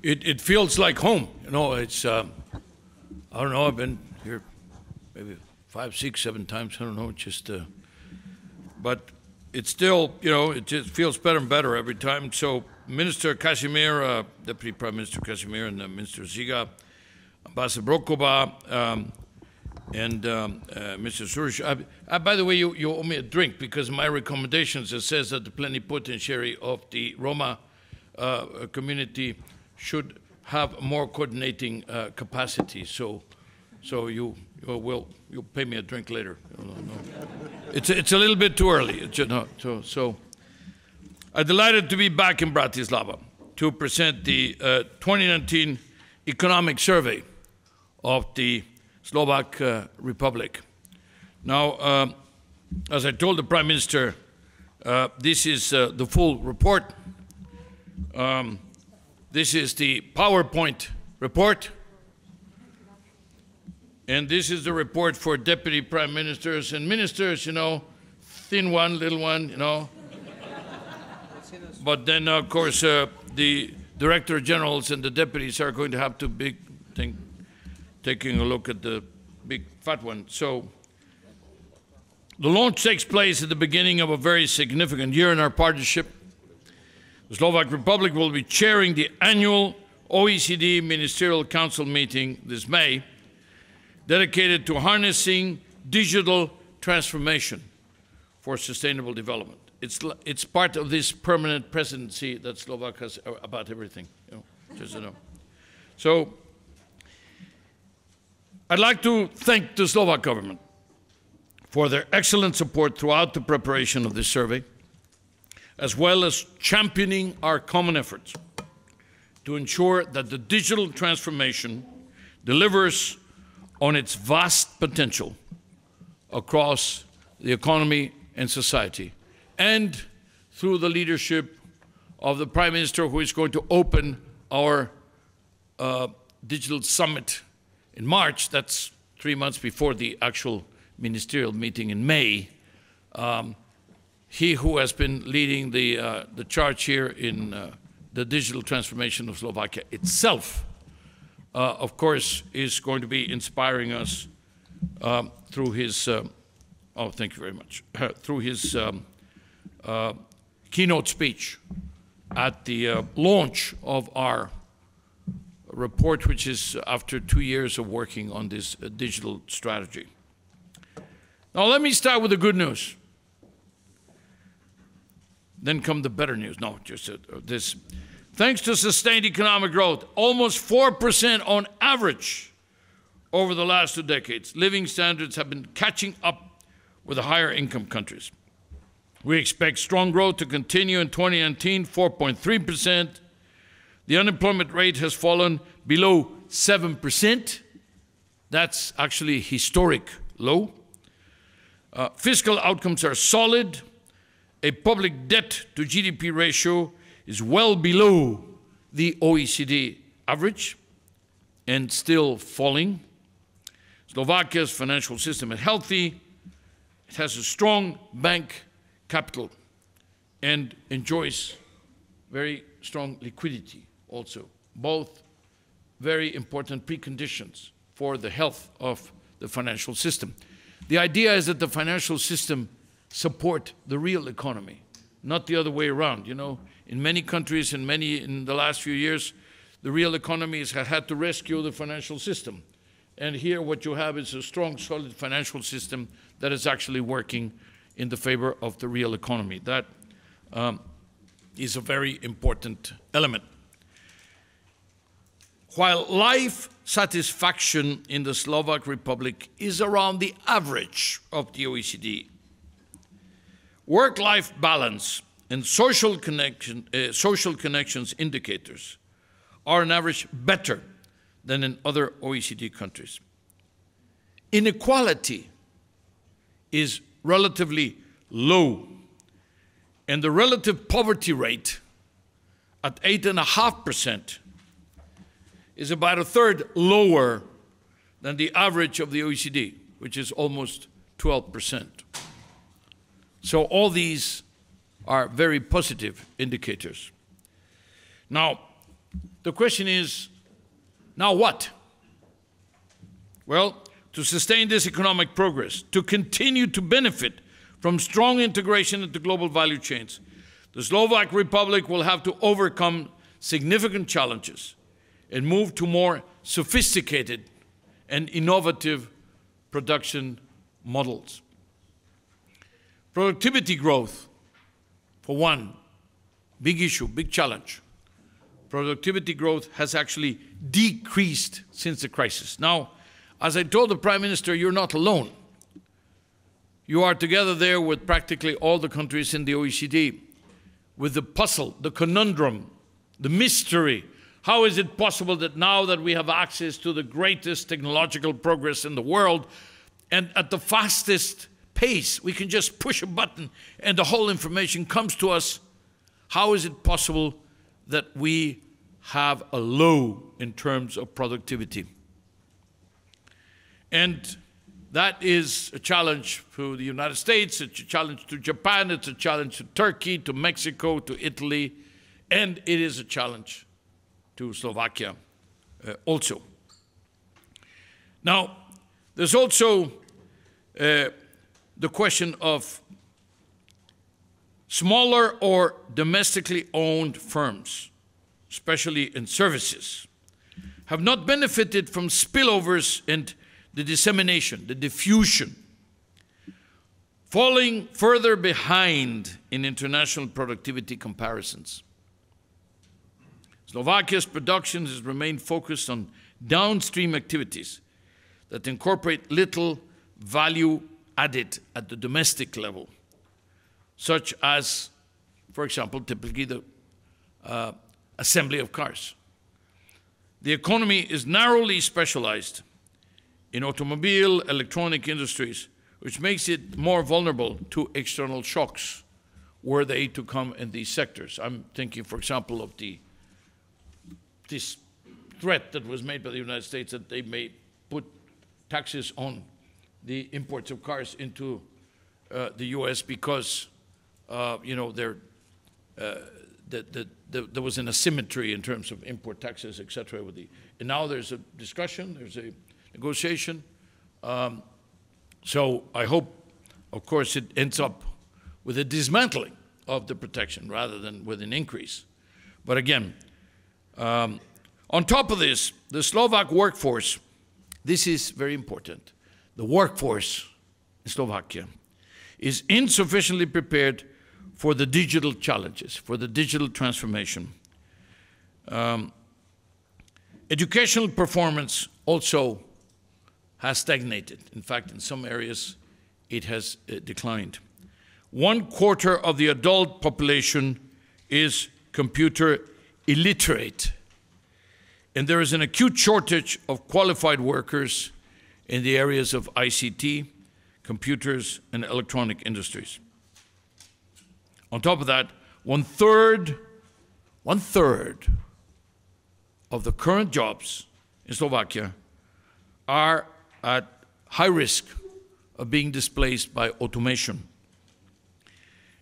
it feels like home. You know, it's, I don't know, I've been here maybe 5, 6, 7 times, I don't know, just, but it's still, you know, it just feels better and better every time. So Minister Casimir, Deputy Prime Minister Casimir, and Minister Ziga, Ambassador Brokova, and Mr. Suresh. By the way, you owe me a drink because my recommendations, it says that the plenipotentiary of the Roma community should have more coordinating capacity. So you'll pay me a drink later. No. It's a little bit too early. So I'm delighted to be back in Bratislava to present the 2019 economic survey of the Slovak Republic. Now, as I told the Prime Minister, this is the full report. This is the PowerPoint report. And this is the report for Deputy Prime Ministers and Ministers, you know, thin one, little one, you know. But then, of course, the Director Generals and the deputies are going to have to taking a look at the big fat one. So the launch takes place at the beginning of a very significant year in our partnership. The Slovak Republic will be chairing the annual OECD Ministerial Council meeting this May, dedicated to harnessing digital transformation for sustainable development. It's part of this permanent presidency that Slovak has about everything, you know, just to know. So I'd like to thank the Slovak government for their excellent support throughout the preparation of this survey, as well as championing our common efforts to ensure that the digital transformation delivers on its vast potential across the economy and society, and through the leadership of the Prime Minister, who is going to open our digital summit in March. That's 3 months before the actual ministerial meeting in May. He who has been leading the charge here in the digital transformation of Slovakia itself, of course, is going to be inspiring us through his, oh, thank you very much, through his keynote speech at the launch of our report, which is after 2 years of working on this digital strategy. Now, let me start with the good news. Then come the better news. No, just this. Thanks to sustained economic growth, almost 4% on average over the last 2 decades, living standards have been catching up with the higher income countries. We expect strong growth to continue in 2019, 4.3%. The unemployment rate has fallen below 7%. That's actually historic low. Fiscal outcomes are solid. A public debt to GDP ratio is well below the OECD average and still falling. Slovakia's financial system is healthy. It has a strong bank capital and enjoys very strong liquidity also, both very important preconditions for the health of the financial system. The idea is that the financial system support the real economy, not the other way around. You know, in many countries, in the last few years, the real economies have had to rescue the financial system. And here what you have is a strong, solid financial system that is actually working in the favor of the real economy. That is a very important element. While life satisfaction in the Slovak Republic is around the average of the OECD, work-life balance and social connections indicators are on average better than in other OECD countries. Inequality is relatively low, and the relative poverty rate at 8.5% is about 1/3 lower than the average of the OECD, which is almost 12%. So all these are very positive indicators. Now, the question is, now what? Well, to sustain this economic progress, to continue to benefit from strong integration into global value chains, the Slovak Republic will have to overcome significant challenges and move to more sophisticated and innovative production models. Productivity growth, for one, big issue, big challenge. Productivity growth has actually decreased since the crisis. Now, as I told the Prime Minister, you're not alone. You are together there with practically all the countries in the OECD, with the puzzle, the conundrum, the mystery. How is it possible that now that we have access to the greatest technological progress in the world, and at the fastest pace, we can just push a button and the whole information comes to us? How is it possible that we have a low in terms of productivity? And that is a challenge to the United States, it's a challenge to Japan, it's a challenge to Turkey, to Mexico, to Italy, and it is a challenge to Slovakia also. Now, there's also the question of smaller or domestically owned firms, especially in services, have not benefited from spillovers and the dissemination, the diffusion, falling further behind in international productivity comparisons. Slovakia's production has remained focused on downstream activities that incorporate little value added at the domestic level, such as, for example, typically the assembly of cars. The economy is narrowly specialized in automobile, electronic industries, which makes it more vulnerable to external shocks were they to come in these sectors. I'm thinking, for example, of this threat that was made by the United States that they may put taxes on the imports of cars into the U.S. because, you know, there was an asymmetry in terms of import taxes, et cetera. And now there's a discussion, there's a negotiation. So I hope, of course, it ends up with a dismantling of the protection rather than with an increase. But again, on top of this, the Slovak workforce, this is very important. The workforce in Slovakia is insufficiently prepared for the digital challenges, for the digital transformation. Educational performance also has stagnated. In fact, in some areas, it has declined. 1/4 of the adult population is computer illiterate, and there is an acute shortage of qualified workers in the areas of ICT, computers, and electronic industries. On top of that, one third of the current jobs in Slovakia are at high risk of being displaced by automation.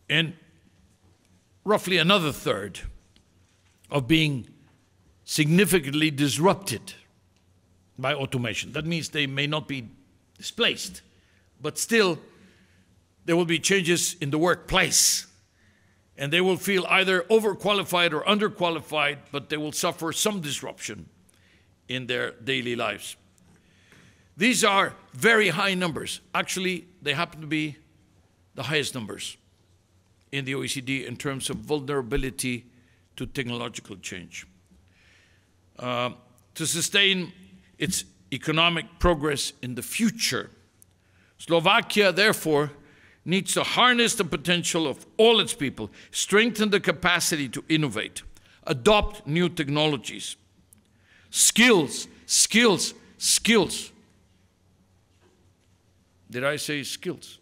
And roughly another third of being significantly disrupted by automation. That means they may not be displaced, but still there will be changes in the workplace. And they will feel either overqualified or underqualified, but they will suffer some disruption in their daily lives. These are very high numbers. Actually, they happen to be the highest numbers in the OECD in terms of vulnerability to technological change. To sustain its economic progress in the future, Slovakia, therefore, needs to harness the potential of all its people, strengthen the capacity to innovate, adopt new technologies, skills. Did I say skills?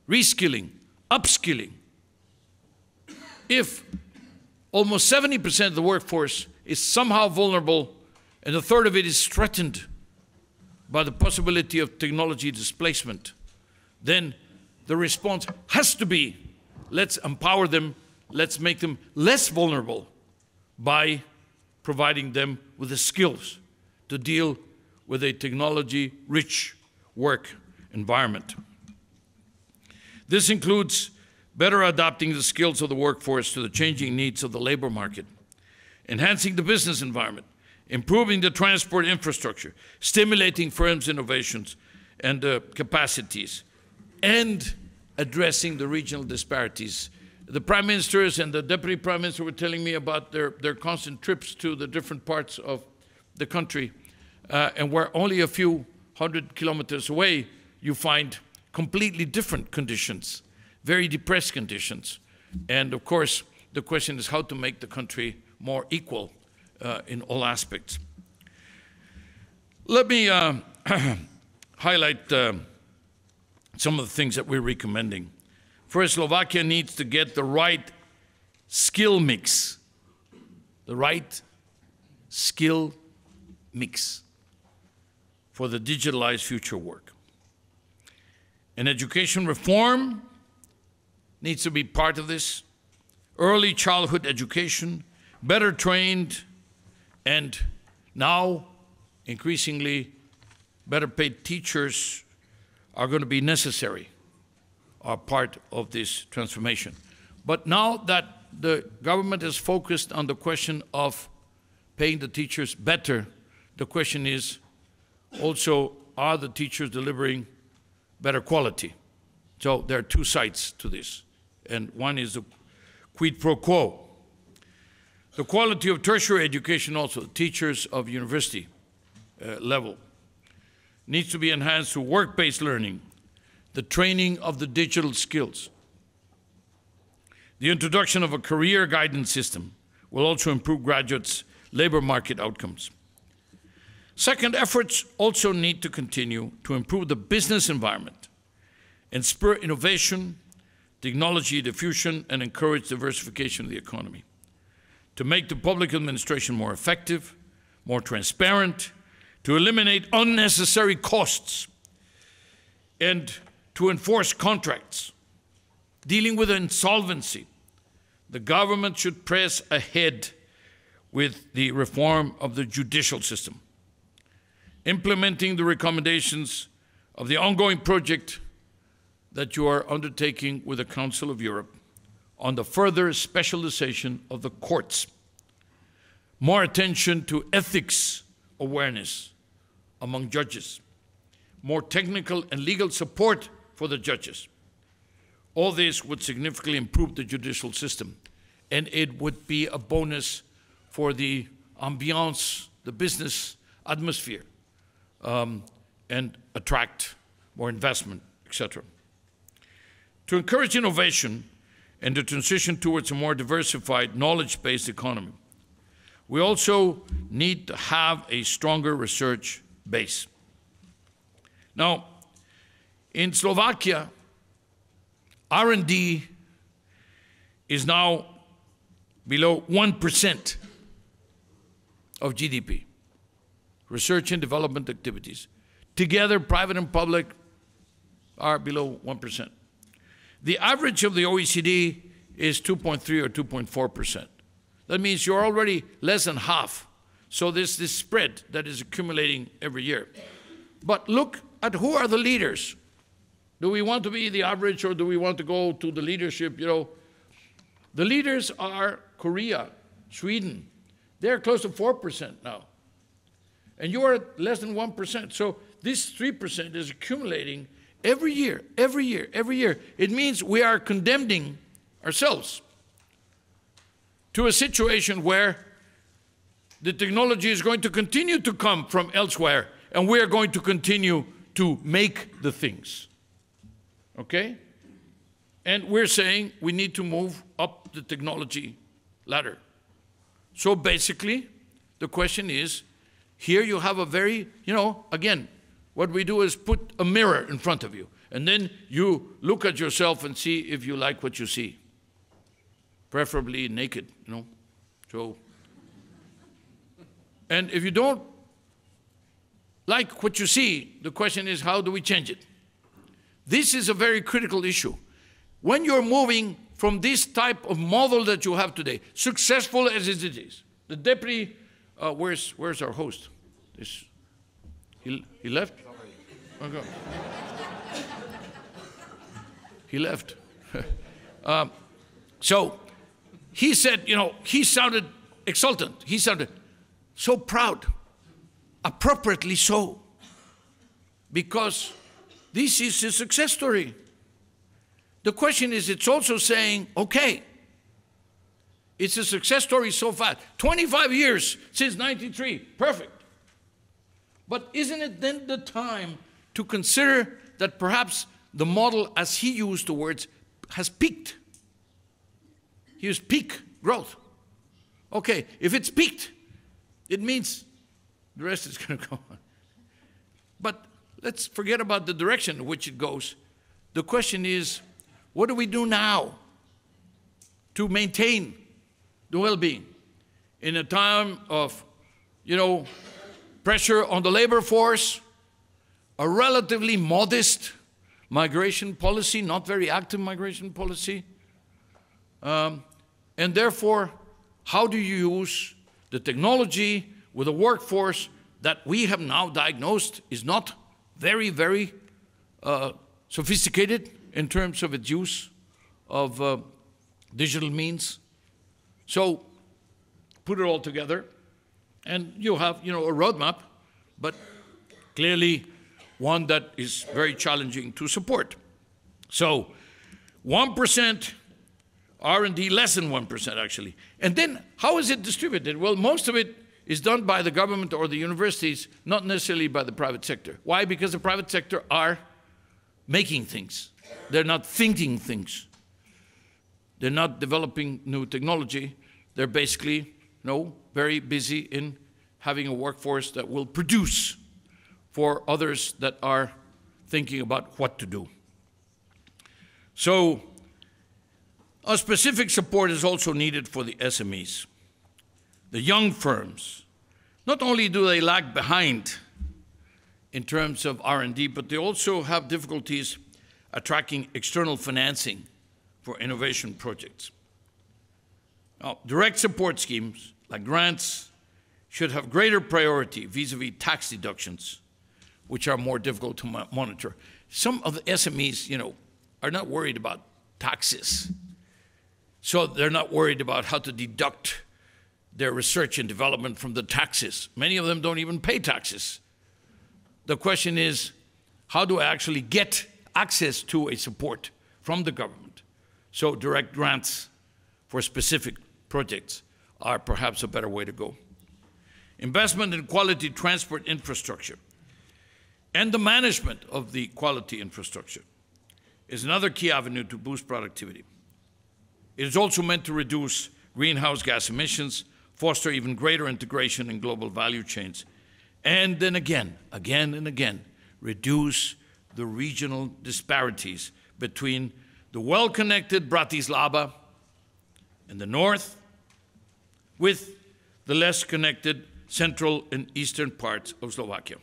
Reskilling, upskilling. If almost 70% of the workforce is somehow vulnerable and a third of it is threatened by the possibility of technology displacement, then the response has to be, let's empower them, let's make them less vulnerable by providing them with the skills to deal with a technology-rich work environment. This includes better adapting the skills of the workforce to the changing needs of the labor market, enhancing the business environment, improving the transport infrastructure, stimulating firms' innovations and capacities, and addressing the regional disparities. The prime ministers and the deputy prime minister were telling me about their constant trips to the different parts of the country, and where only a few hundred kilometers away you find completely different conditions, very depressed conditions. And of course, the question is how to make the country more equal in all aspects. Let me highlight some of the things that we're recommending. First, Slovakia needs to get the right skill mix, the right skill mix for the digitalized future work. And education reform needs to be part of this. Early childhood education, better trained, and now increasingly better paid teachers are going to be necessary, are part of this transformation. But now that the government is focused on the question of paying the teachers better, the question is also, are the teachers delivering better quality? So there are two sides to this, and one is the quid pro quo. The quality of tertiary education also, teachers of university level, needs to be enhanced through work-based learning, the training of the digital skills. The introduction of a career guidance system will also improve graduates' labor market outcomes. Second, efforts also need to continue to improve the business environment and spur innovation, technology diffusion, and encourage diversification of the economy. To make the public administration more effective, more transparent, to eliminate unnecessary costs, and to enforce contracts. Dealing with insolvency, the government should press ahead with the reform of the judicial system, implementing the recommendations of the ongoing project that you are undertaking with the Council of Europe on the further specialization of the courts, more attention to ethics awareness among judges, more technical and legal support for the judges. All this would significantly improve the judicial system, and it would be a bonus for the ambiance, the business atmosphere, and attract more investment, etc. To encourage innovation and the transition towards a more diversified, knowledge-based economy, we also need to have a stronger research base. Now, in Slovakia, R&D is now below 1% of GDP, research and development activities. Together, private and public are below 1%. The average of the OECD is 2.3 or 2.4%. That means you're already less than half. So there's this spread that is accumulating every year. But look at who are the leaders. Do we want to be the average or do we want to go to the leadership? You know, the leaders are Korea, Sweden. They're close to 4% now. And you are less than 1%. So this 3% is accumulating every year, every year, every year. It means we are condemning ourselves to a situation where the technology is going to continue to come from elsewhere, and we are going to continue to make the things. Okay? And we're saying we need to move up the technology ladder. So basically, the question is, here you have a very, again, what we do is put a mirror in front of you, and then you look at yourself and see if you like what you see. Preferably naked, So, and if you don't like what you see, the question is, how do we change it? This is a very critical issue. When you're moving from this type of model that you have today, successful as it is, The deputy, where's our host? He left? Okay. He left. So he said, you know, he sounded exultant. He sounded so proud, appropriately so, because this is a success story. The question is, it's also saying, okay, it's a success story so fast. 25 years since 93, perfect. But isn't it then the time to consider that perhaps the model, as he used the words, has peaked? He used peak growth. Okay, if it's peaked, it means the rest is going to go on. But let's forget about the direction in which it goes. The question is, what do we do now to maintain the well-being in a time of, you know, pressure on the labor force, a relatively modest migration policy, not very active migration policy, and therefore, how do you use the technology with a workforce that we have now diagnosed is not very, very sophisticated in terms of its use of digital means? So put it all together, and you have, you know, a roadmap, but clearly one that is very challenging to support. So 1% R&D, less than 1% actually. And then how is it distributed? Well, most of it is done by the government or the universities, not necessarily by the private sector. Why? Because the private sector are making things. They're not thinking things. They're not developing new technology. They're basically, you know, very busy in having a workforce that will produce for others that are thinking about what to do. So a specific support is also needed for the SMEs. The young firms, not only do they lag behind in terms of R&D, but they also have difficulties attracting external financing for innovation projects. Now, direct support schemes like grants should have greater priority vis-a-vis tax deductions, which are more difficult to monitor. Some of the SMEs, you know, are not worried about taxes. So they're not worried about how to deduct their research and development from the taxes. Many of them don't even pay taxes. The question is, how do I actually get access to a support from the government? So direct grants for specific projects are perhaps a better way to go. Investment in quality transport infrastructure and the management of the quality infrastructure is another key avenue to boost productivity. It is also meant to reduce greenhouse gas emissions, foster even greater integration in global value chains, and then again and again, reduce the regional disparities between the well-connected Bratislava in the north with the less connected central and eastern parts of Slovakia.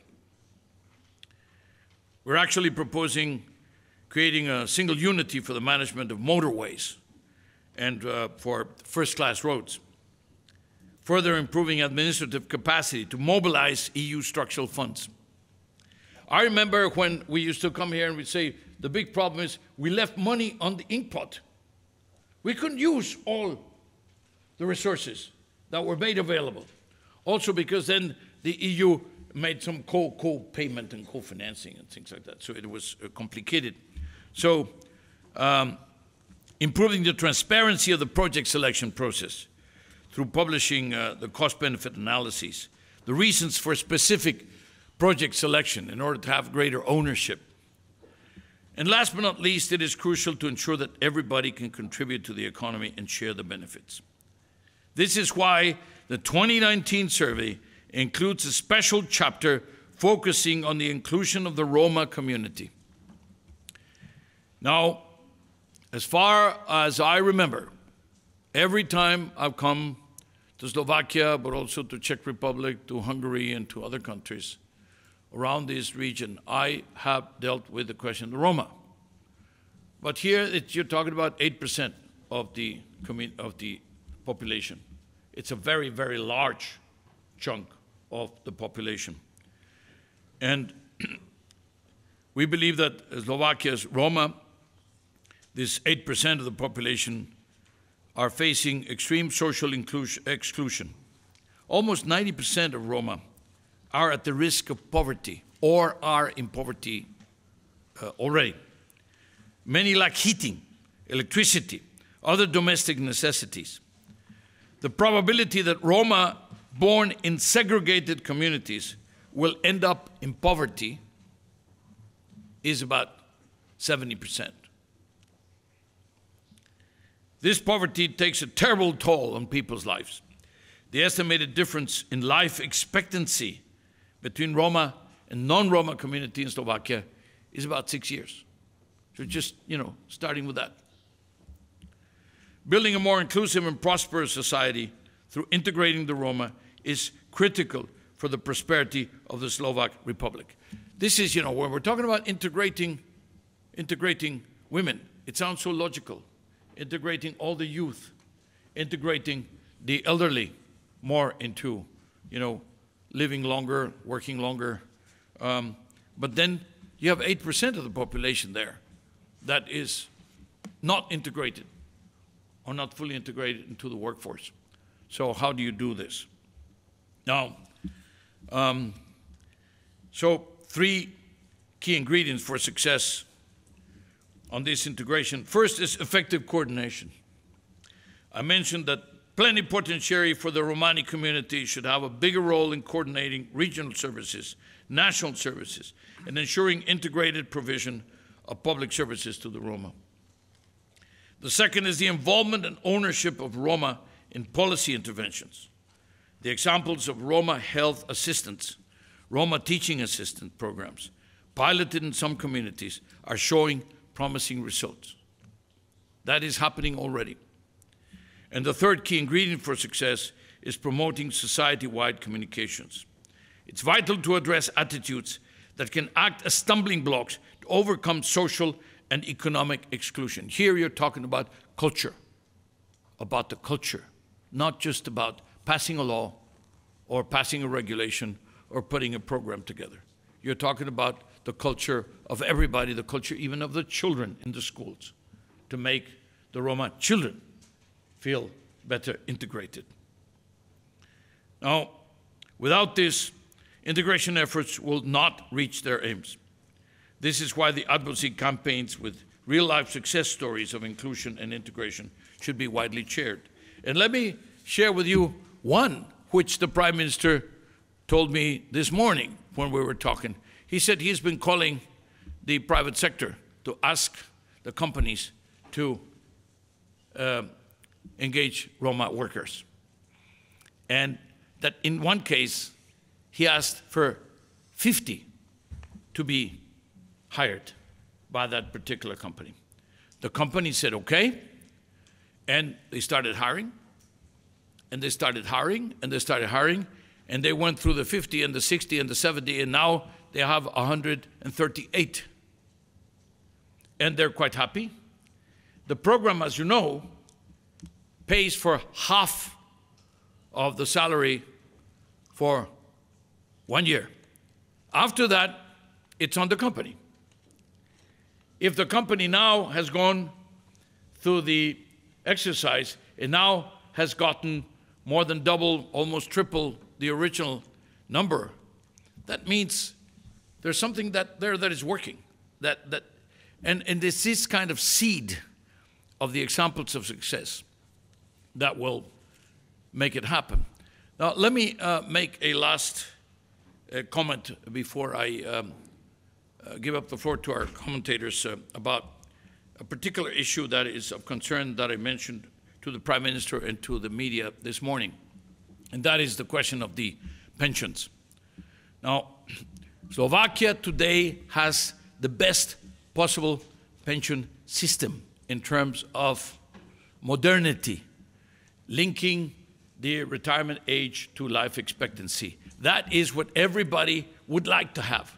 We're actually proposing creating a single unity for the management of motorways and for first-class roads, further improving administrative capacity to mobilize EU structural funds. I remember when we used to come here and we'd say, the big problem is we left money on the inkpot. We couldn't use all the resources that were made available. Also because then the EU made some co-payment and co-financing and things like that, so it was complicated. So improving the transparency of the project selection process through publishing the cost-benefit analyses, the reasons for specific project selection in order to have greater ownership. And last but not least, it is crucial to ensure that everybody can contribute to the economy and share the benefits. This is why the 2019 survey includes a special chapter focusing on the inclusion of the Roma community. Now, as far as I remember, every time I've come to Slovakia, but also to Czech Republic, to Hungary, and to other countries around this region, I have dealt with the question of the Roma. But here, you're talking about 8% of the population. It's a very, very large chunk of the population. And we believe that Slovakia's Roma, this 8% of the population, are facing extreme social exclusion. Almost 90% of Roma are at the risk of poverty or are in poverty already. Many lack heating, electricity, other domestic necessities. The probability that Roma born in segregated communities will end up in poverty is about 70%. This poverty takes a terrible toll on people's lives. The estimated difference in life expectancy between Roma and non-Roma community in Slovakia is about 6 years. So just, starting with that. Building a more inclusive and prosperous society through integrating the Roma is critical for the prosperity of the Slovak Republic. This is, when we're talking about integrating women, it sounds so logical. Integrating all the youth, integrating the elderly more into, living longer, working longer. But then you have 8% of the population there that is not integrated or not fully integrated into the workforce. So how do you do this? Now, so 3 key ingredients for success on this integration. First is effective coordination. I mentioned that plenipotentiary for the Romani community should have a bigger role in coordinating regional services, national services, and ensuring integrated provision of public services to the Roma. The second is the involvement and ownership of Roma in policy interventions. The examples of Roma health assistance, Roma teaching assistant programs, piloted in some communities, are showing promising results. That is happening already. And the third key ingredient for success is promoting society-wide communications. It's vital to address attitudes that can act as stumbling blocks to overcome social and economic exclusion. Here you're talking about culture, about the culture, not just about passing a law or passing a regulation or putting a program together. You're talking about the culture of everybody, the culture even of the children in the schools, to make the Roma children feel better integrated. Now, without this, integration efforts will not reach their aims. This is why the advocacy campaigns with real-life success stories of inclusion and integration should be widely shared. And let me share with you one which the Prime Minister told me this morning when we were talking. He said he's been calling the private sector to ask the companies to engage Roma workers. And that in one case, he asked for 50 to be hired by that particular company. The company said, okay, and they started hiring, and they started hiring, and they started hiring, and they went through the 50 and the 60 and the 70, and now they have 138. And they're quite happy. The program, as you know, pays for half of the salary for 1 year. After that, it's on the company. If the company now has gone through the exercise and now has gotten more than double, almost triple the original number, that means there's something there that is working. And it's this kind of seed of the examples of success that will make it happen. Now, let me make a last comment before I give up the floor to our commentators about a particular issue that is of concern that I mentioned to the Prime Minister and to the media this morning, and that is the question of the pensions. Now, Slovakia today has the best possible pension system in terms of modernity, linking the retirement age to life expectancy. That is what everybody would like to have.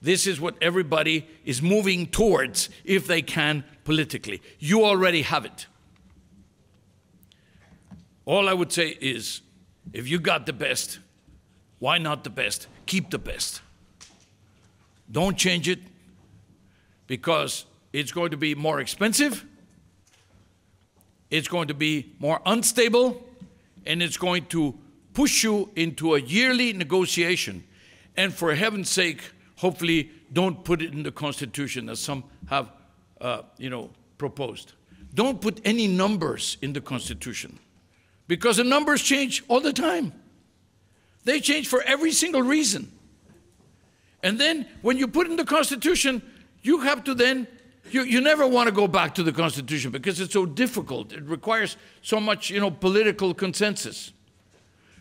This is what everybody is moving towards if they can politically. You already have it. All I would say is, if you got the best, why not the best? Keep the best. Don't change it, because it's going to be more expensive, it's going to be more unstable, and it's going to push you into a yearly negotiation. And for heaven's sake, hopefully don't put it in the Constitution as some have proposed. Don't put any numbers in the Constitution, because the numbers change all the time. They change for every single reason. And then when you put in the Constitution, you have to then, you never want to go back to the Constitution because it's so difficult. It requires so much, political consensus.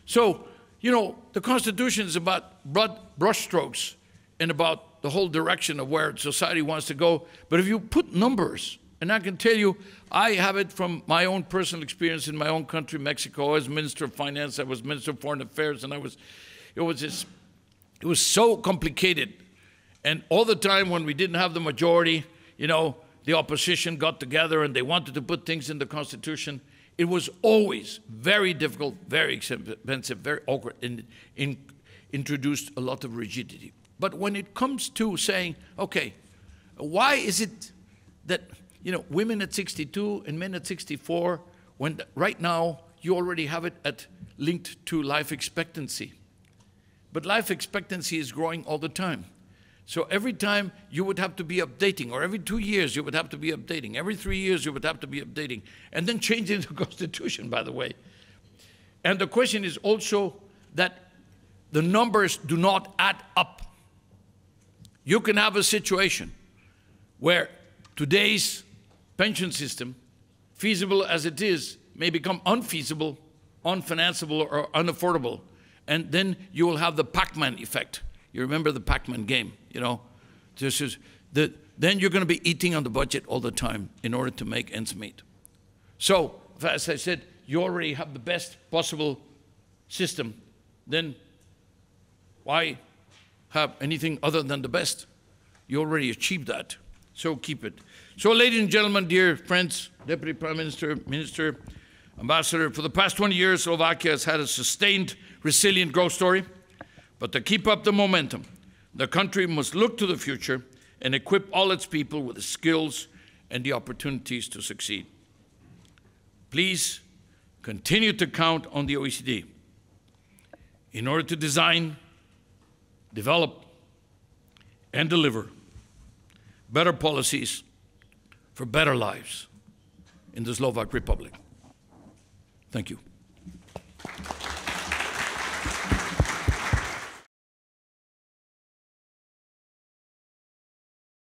So, the Constitution is about broad brushstrokes and about the whole direction of where society wants to go. But if you put numbers, and I can tell you, I have it from my own personal experience in my own country, Mexico. I was Minister of Finance, I was Minister of Foreign Affairs, and it was so complicated. And all the time when we didn't have the majority, the opposition got together and they wanted to put things in the Constitution. It was always very difficult, very expensive, very awkward, and introduced a lot of rigidity. But when it comes to saying, okay, why is it that women at 62 and men at 64, when right now you already have it linked to life expectancy? But life expectancy is growing all the time. So every time you would have to be updating, or every 2 years you would have to be updating, every 3 years you would have to be updating, and then changing the Constitution, by the way. And the question is also that the numbers do not add up. You can have a situation where today's pension system, feasible as it is, may become unfeasible, unfinanceable, or unaffordable. And then you will have the Pac-Man effect. You remember the Pac-Man game, then you're going to be eating on the budget all the time in order to make ends meet. So, as I said, you already have the best possible system. Then why have anything other than the best? You already achieved that, so keep it. So, ladies and gentlemen, dear friends, Deputy Prime Minister, Minister, Ambassador, for the past 20 years, Slovakia has had a sustained, resilient growth story. But to keep up the momentum, the country must look to the future and equip all its people with the skills and the opportunities to succeed. Please continue to count on the OECD in order to design, develop, and deliver better policies for better lives in the Slovak Republic. Thank you.